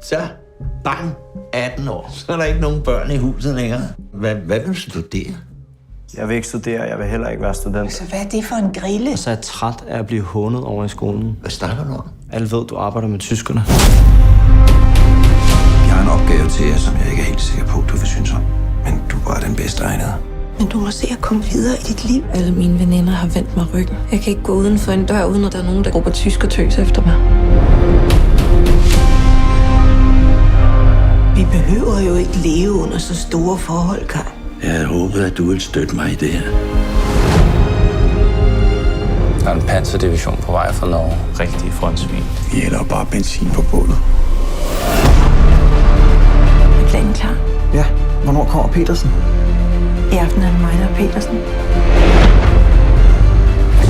Så, bang, 18 år. Så er der ikke nogen børn i huset længere. Hvad vil du studere? Jeg vil ikke studere, jeg vil heller ikke være student. Så hvad er det for en grille? Og så er jeg træt af at blive hånet over i skolen. Hvad snakker du om? Alle ved, du arbejder med tyskerne. Jeg har en opgave til jer, som jeg ikke er helt sikker på, du vil synes om. Men du er bare den bedste egnede. Men du må se at komme videre i dit liv. Alle mine veninder har vendt mig ryggen. Jeg kan ikke gå uden for en dør, uden at der er nogen, der råber tysk og tøs efter mig. Vi behøver jo ikke leve under så store forhold, Karl. Jeg havde håbet, at du ville støtte mig i det her. Der er en panserdivision på vej fra Norge. Rigtig frontsvin. Vi hælder bare benzin på bålet. Er planen klar? Ja, hvornår kommer Petersen? I aften er det mig, der er Petersen.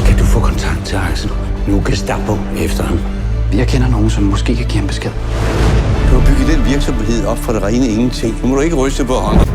Kan du få kontakt til Axel? Nu kan Gestapo efter ham. Jeg kender nogen, som måske kan give ham besked. Du har bygget den virksomhed op for det rene ingenting. Nu må du ikke ryste på hånden.